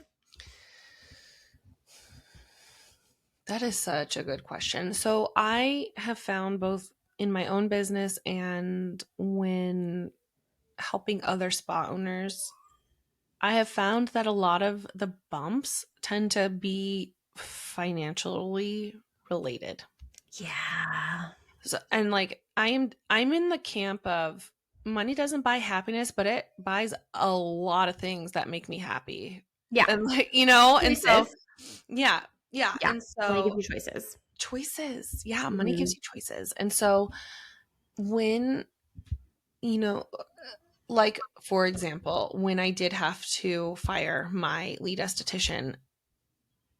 That is such a good question. So I have found, both in my own business and when helping other spa owners, I have found that a lot of the bumps tend to be financially related. Yeah. So, and like, I'm in the camp of money doesn't buy happiness, but it buys a lot of things that make me happy. Yeah. And like, and so, yeah. And so money gives you choices. Yeah. Money gives you choices. And so when you know, like for example, when I did have to fire my lead esthetician,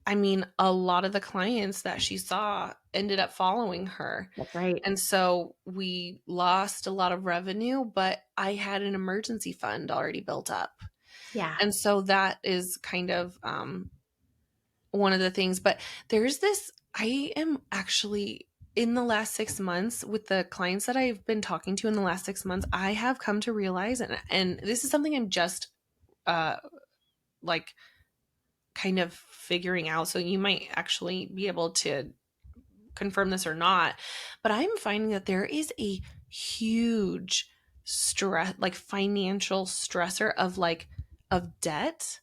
I mean, a lot of the clients that she saw ended up following her. That's right. And so we lost a lot of revenue, but I had an emergency fund already built up. Yeah. And so that is kind of one of the things. But there's this, I am actually in the last 6 months with the clients that I've been talking to in the last 6 months, I have come to realize, and this is something I'm just uh, like kind of figuring out. So you might actually be able to confirm this or not, but I'm finding that there is a huge stress, like financial stressor of of debt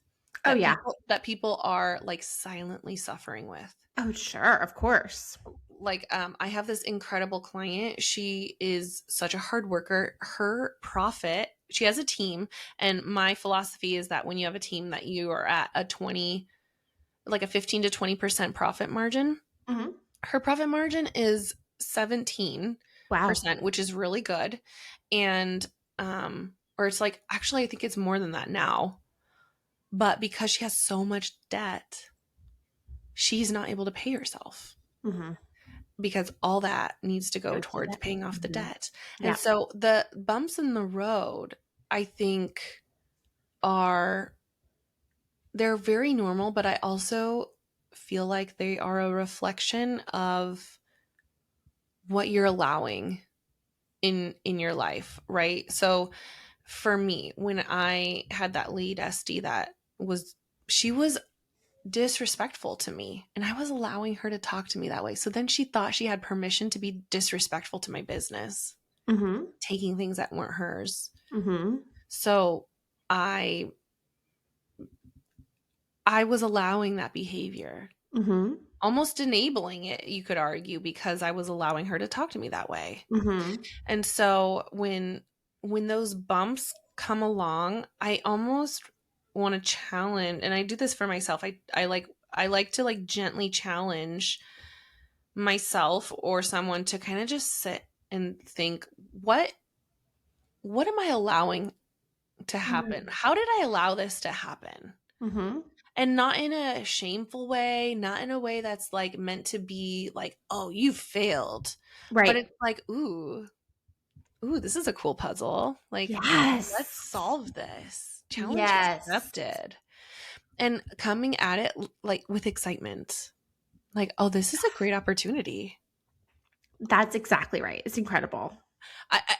Oh, that yeah. people are like silently suffering with. Oh, sure. Of course. Like I have this incredible client. She is such a hard worker. Her profit, she has a team, and my philosophy is that when you have a team that you are at a 20, like a 15 to 20% profit margin. Hmm. Her profit margin is 17%, Wow. which is really good. And or it's like, actually I think it's more than that now. But because she has so much debt, she's not able to pay herself Hmm. because all that needs to go Goes to towards that. paying off the Hmm. debt. And Yeah. so the bumps in the road, I think, are they're very normal, but I also feel like they are a reflection of what you're allowing in your life, right? So for me, when I had that lead SD that was she was disrespectful to me, and I was allowing her to talk to me that way. So then she thought she had permission to be disrespectful to my business, Hmm. taking things that weren't hers. Hmm. So I I was allowing that behavior, Hmm. almost enabling it, you could argue, because I was allowing her to talk to me that way. Hmm. And so when those bumps come along, I almost want to challenge, and I do this for myself. I like to like gently challenge myself or someone to kind of just sit and think, what am I allowing to happen? How did I allow this to happen? Hmm. And not in a shameful way, not in a way that's like meant to be like, oh, you failed. But Right. it's like, ooh, this is a cool puzzle. Like, let's Yes. solve this. Challenge Yes. accepted. And coming at it like with excitement. Like, oh, this is a great opportunity. That's exactly right. It's incredible.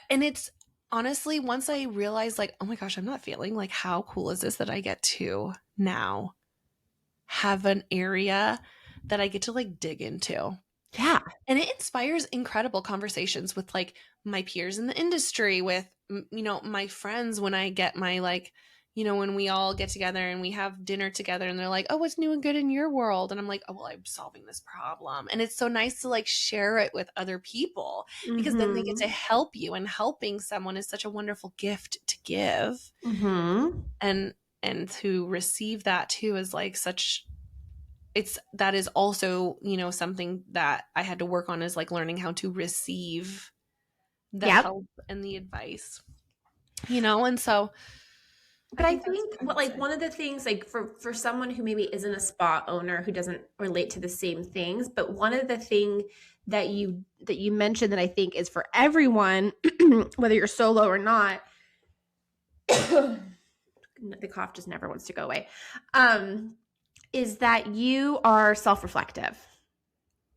And it's honestly, once I realized, like, oh my gosh, I'm not feeling like, how cool is this that I get to now have an area that I get to like dig into? Yeah. And it inspires incredible conversations with like my peers in the industry, with my friends, when I get my like, when we all get together and we have dinner together and they're like, oh, what's new and good in your world? And I'm like, oh, well, I'm solving this problem. And it's so nice to like share it with other people, because then they get to Hmm. help you, and helping someone is such a wonderful gift to give. Hmm. And to receive that too is like such, that is also, something that I had to work on, is like learning how to receive the Yep. help and the advice, and so I But I think that's think what I what would like say. one of the things like for someone who maybe isn't a spa owner who doesn't relate to the same things, but one of the thing that you mentioned that I think is for everyone, whether you're solo or not, the cough just never wants to go away. Is that you are self-reflective.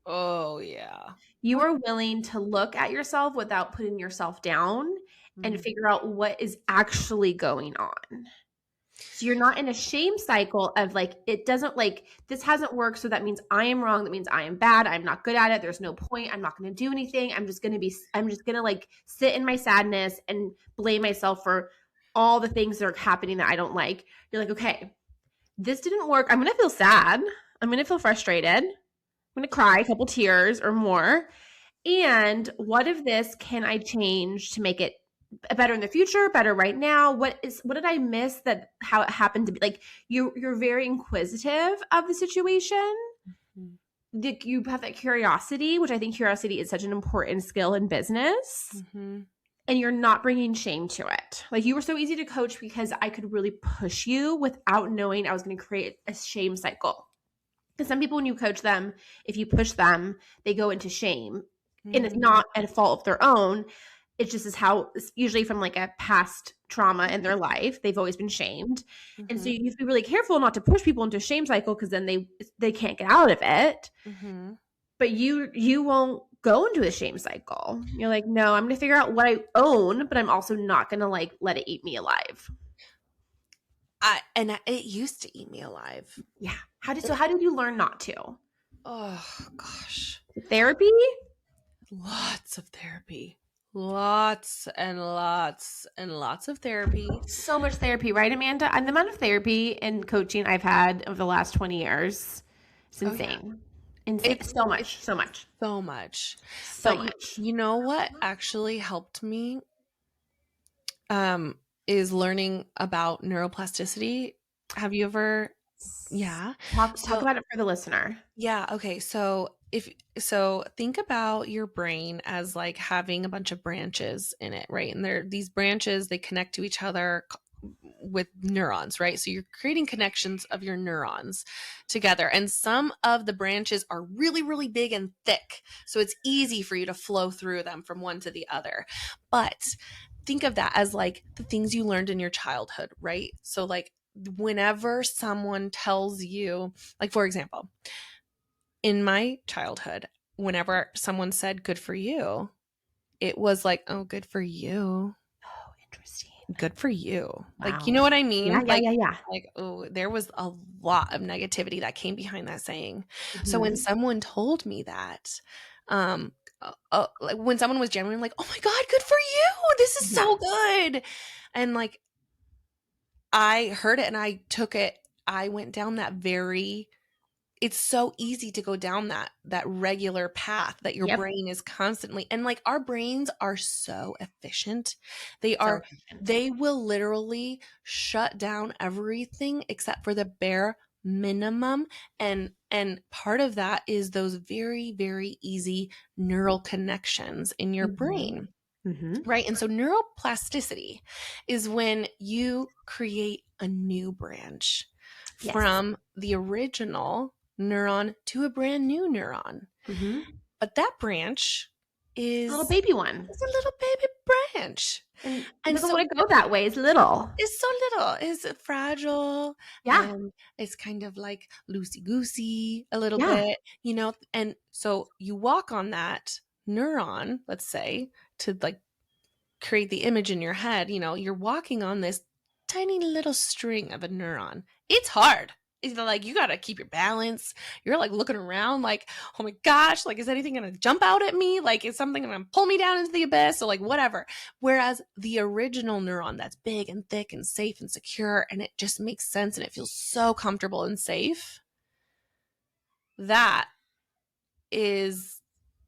Oh yeah. You are willing to look at yourself without putting yourself down and Mhm. figure out what is actually going on. So you're not in a shame cycle of like, it doesn't like, this hasn't worked. So that means I am wrong. That means I am bad. I'm not good at it. There's no point. I'm not going to do anything. I'm just going to like sit in my sadness and blame myself for all the things that are happening that I don't like. You're like, okay, this didn't work. I'm going to feel sad. I'm going to feel frustrated. I'm going to cry a couple tears or more. And what of this can I change to make it better in the future, better right now? What did I miss that how it happened to be? Like you're very inquisitive of the situation. Mhm. You have that curiosity, which I think curiosity is such an important skill in business. Mhm. and you're not bringing shame to it. Like you were so easy to coach because I could really push you without knowing I was going to create a shame cycle. Because some people, when you coach them, if you push them, they go into shame. And it's not a fault of their own. It just is how, usually from like a past trauma in their life, they've always been shamed. And so you have to be really careful not to push people into a shame cycle because then they can't get out of it. But you won't go into a shame cycle. You're like, no, I'm going to figure out what I own, but I'm also not going to like let it eat me alive. It used to eat me alive. Yeah. How did you learn not to? Oh gosh. Therapy? Lots of therapy. Lots and lots and lots of therapy. So much therapy, right, Amanda? And the amount of therapy and coaching I've had over the last 20 years, it's insane. Yeah. Insane. It's so much. You know what actually helped me is learning about neuroplasticity. Have you ever? Yeah. Talk about it for the listener. Yeah. Okay. So think about your brain as like having a bunch of branches in it, right? And these branches, they connect to each other with neurons, right? So you're creating connections of your neurons together. And some of the branches are really, really big and thick. So it's easy for you to flow through them from one to the other. But think of that as like the things you learned in your childhood, right? So like whenever someone tells you, like for example, in my childhood, whenever someone said good for you, it was like, oh, good for you. Oh, interesting. Good for you. Wow. Like, you know what I mean? Yeah. Like, oh, there was a lot of negativity that came behind that saying. So when someone told me that, like when someone was genuinely like, oh my God, good for you. This is so good. And like, I heard it and I took it. I went down that it's so easy to go down that regular path that your brain is constantly, and like our brains are so efficient. They will literally shut down everything except for the bare minimum. And part of that is those very, very easy neural connections in your brain. Right. And so neuroplasticity is when you create a new branch from the original neuron to a brand new neuron. But that branch is a little baby one. It's a little baby branch. And it doesn't want to go that way. It's little. It's so little. It's fragile. Yeah. And it's kind of like loosey-goosey a little bit, you know? And so you walk on that neuron, let's say, to like create the image in your head, you know, you're walking on this tiny little string of a neuron. It's hard. It's like you got to keep your balance. You're like looking around like, oh my gosh, like is anything going to jump out at me? Like is something going to pull me down into the abyss? Or like whatever. Whereas the original neuron that's big and thick and safe and secure and it just makes sense and it feels so comfortable and safe, that is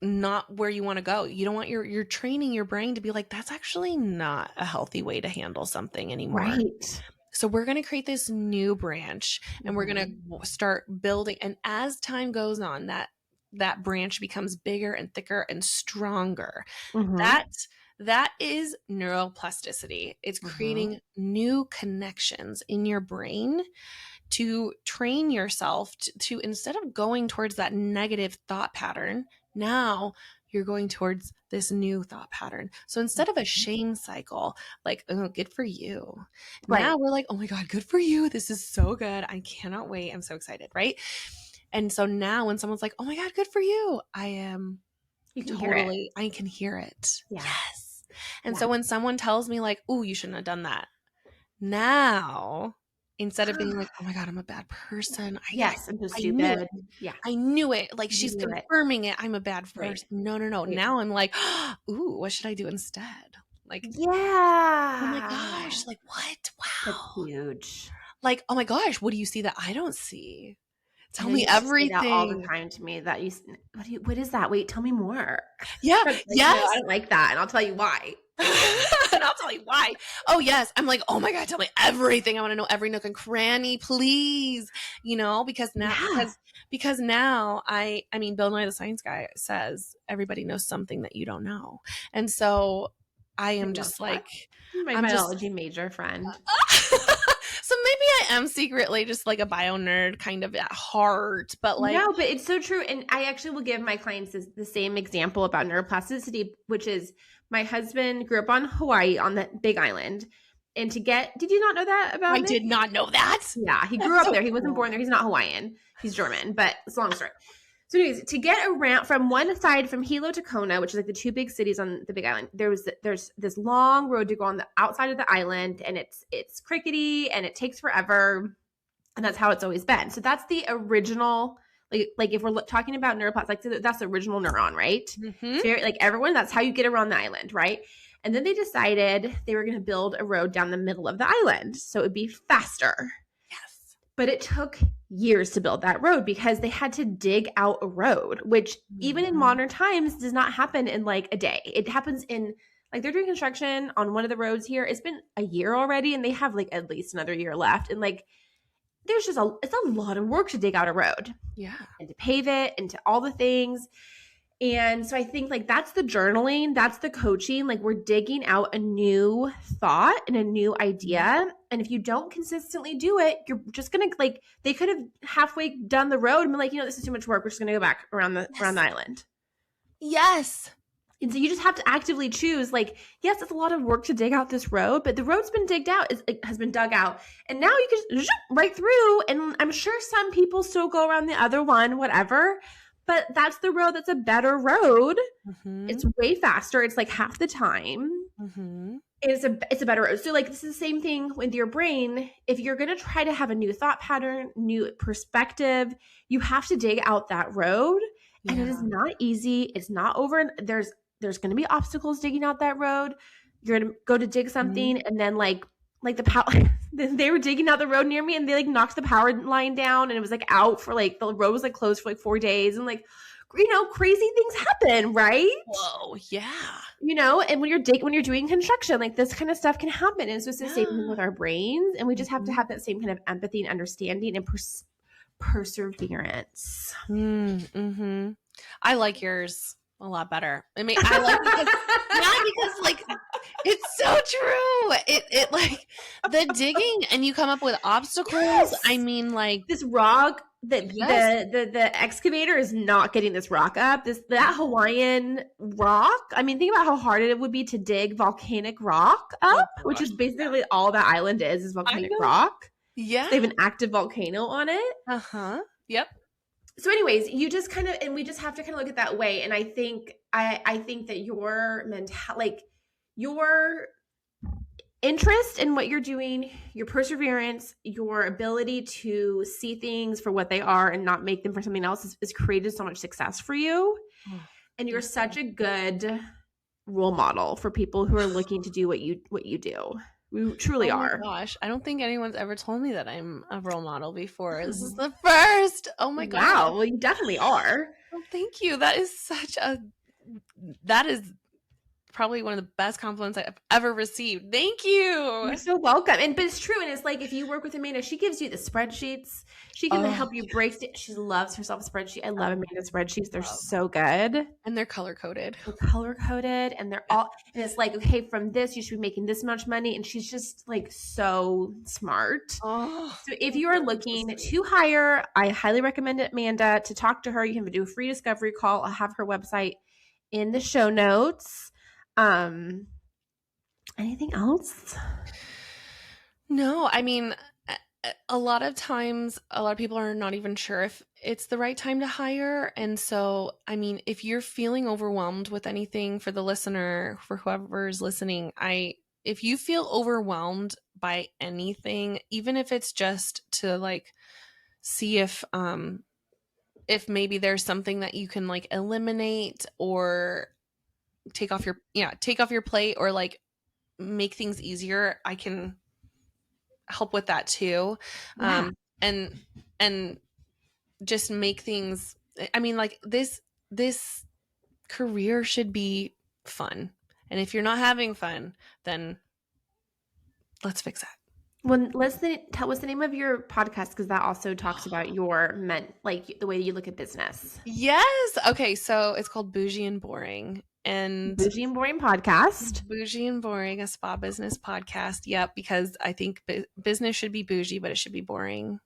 not where you want to go. You don't want you're training your brain to be like, that's actually not a healthy way to handle something anymore. Right. So we're going to create this new branch and we're going to start building. And as time goes on, that branch becomes bigger and thicker and stronger. That is neuroplasticity. It's creating new connections in your brain to train yourself to instead of going towards that negative thought pattern, now you're going towards this new thought pattern. So instead of a shame cycle, like, oh, good for you. Right. Now we're like, oh my God, good for you. This is so good. I cannot wait. I'm so excited. Right. And so now when someone's like, oh my God, good for you. I can hear it. Yeah. Yes. And so when someone tells me like, oh, you shouldn't have done that. Now, instead of being like, oh my God, I'm a bad person. I'm so stupid. I knew it. Like she's confirming it. I'm a bad person. Right. No. Right. Now I'm like, ooh, what should I do instead? Like, oh my gosh. Like what? Wow. That's huge. Like, oh my gosh, what do you see that I don't see? Tell me everything. Say that all the time to me that what is that? Wait, tell me more. Yeah. Like, yes. No, I don't like that. And I'll tell you why. And I'll tell you why. Oh yes. I'm like, oh my God, tell me everything. I want to know every nook and cranny, please. You know, because now, because now I mean, Bill Nye the Science Guy says everybody knows something that you don't know. And so I I am love just that. like, My I'm just biology major friend. so maybe I am secretly just like a bio nerd kind of at heart, but like, No, but it's so true. And I actually will give my clients the same example about neuroplasticity, which is my husband grew up on Hawaii on the Big Island. And did you not know that I about me? did not know that. Yeah, he grew That's up so there. He wasn't cool. born there. He's not Hawaiian. He's German, but it's a long story. So, anyways, to get around from one side from Hilo to Kona, which is like the two big cities on the Big Island, there's this long road to go on the outside of the island, and it's crickety and it takes forever, and that's how it's always been. So that's the original. Like if we're talking about neuroplasticity, like that's the original neuron, right? Mm-hmm. It's very, like everyone, that's how you get around the island, right? And then they decided they were going to build a road down the middle of the island, so it would be faster. Yes. But it took years to build that road because they had to dig out a road, which even in modern times does not happen in like a day. It happens in, like, they're doing construction on one of the roads here. It's been a year already, and they have like at least another year left. And like, it's a lot of work to dig out a road. Yeah. And to pave it and to all the things. And so I think like that's the journaling, that's the coaching. Like, we're digging out a new thought and a new idea. And if you don't consistently do it, you're just going to, like, they could have halfway done the road and been like, this is too much work. We're just going to go back around the island. Yes. And so you just have to actively choose, like, yes, it's a lot of work to dig out this road, but the road's been digged out, it has been dug out. And now you can just right through. And I'm sure some people still go around the other one, whatever. But that's the road that's a better road. Mm-hmm. It's way faster. It's like half the time. Mm-hmm. It's a better road. So like, this is the same thing with your brain. If you're going to try to have a new thought pattern, new perspective, you have to dig out that road. Yeah. And it is not easy. It's not over. There's going to be obstacles digging out that road. You're going to go to dig something, and then like the power, they were digging out the road near me, and they like knocked the power line down, and it was like out for like, the road was like closed for like 4 days, and like, crazy things happen, right? Whoa, yeah. And when you're doing construction, like, this kind of stuff can happen. And so it's the same thing with our brains, and we just have to have that same kind of empathy and understanding and perseverance. Mm-hmm. I like yours a lot better. I mean, I like because like, it's so true. It like, the digging, and you come up with obstacles. Yes. I mean, like, this rock, the excavator is not getting this rock up. That Hawaiian rock. I mean, think about how hard it would be to dig volcanic rock up, which is basically all that island is volcanic rock. Yeah, so they have an active volcano on it. Yep. So anyways, you just kind of, and we just have to kind of look at that way. And I think that your your interest in what you're doing, your perseverance, your ability to see things for what they are and not make them for something else has created so much success for you. And you're such a good role model for people who are looking to do what you do. We truly are. Oh my gosh, I don't think anyone's ever told me that I'm a role model before. This is the first. Oh my god. Wow, well, you definitely are. Oh, thank you. That is probably one of the best compliments I've ever received. Thank you. You're so welcome. But it's true. And it's like, if you work with Amanda, she gives you the spreadsheets. She can help you break it. She loves herself a spreadsheet. I love Amanda's spreadsheets. They're so good. And they're color coded. And they're all, and it's like, okay, from this, you should be making this much money. And she's just like so smart. So if you are looking to hire, I highly recommend Amanda. To talk to her, you can do a free discovery call. I'll have her website in the show notes. Anything else? No, I mean, a lot of times, a lot of people are not even sure if it's the right time to hire. And so, I mean, if you're feeling overwhelmed with anything, for the listener, for whoever's listening, if you feel overwhelmed by anything, even if it's just to like see if maybe there's something that you can like eliminate or take off your plate, or like make things easier, I can help with that too. Yeah. And just make things, I mean, like, this career should be fun. And if you're not having fun, then let's fix that. Tell us the name of your podcast, because that also talks about like the way you look at business. Yes. Okay. So it's called Bougie and Boring. and Bougie and Boring podcast. Bougie and Boring, a spa business podcast. Yep, because I think business should be bougie, but it should be boring.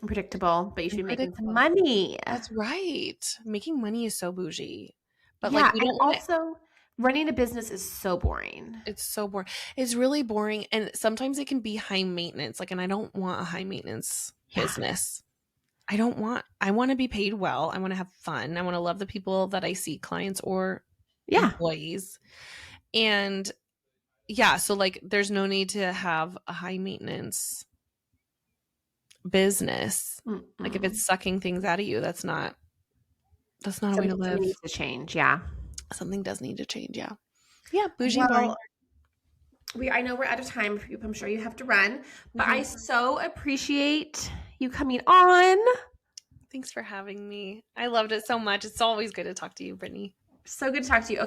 Predictable, but you should be making some Predictable. money. That's right. Making money is so bougie. But yeah, like we and don't want also running a business is so boring. it's so boring. It's really boring, and sometimes it can be high maintenance. Like, and I don't want a high maintenance business. I want to be paid well. I want to have fun. I want to love the people that I see, clients or employees. And yeah, so like there's no need to have a high maintenance business. Like if it's sucking things out of you, that's not a way to live. Something needs to change. Yeah. Something does need to change. Yeah. Yeah. Bougie Well, boring. I know we're out of time. I'm sure you have to run, but I so appreciate you coming on. Thanks for having me. I loved it so much. It's always good to talk to you, Brittany. So good to talk to you. Okay.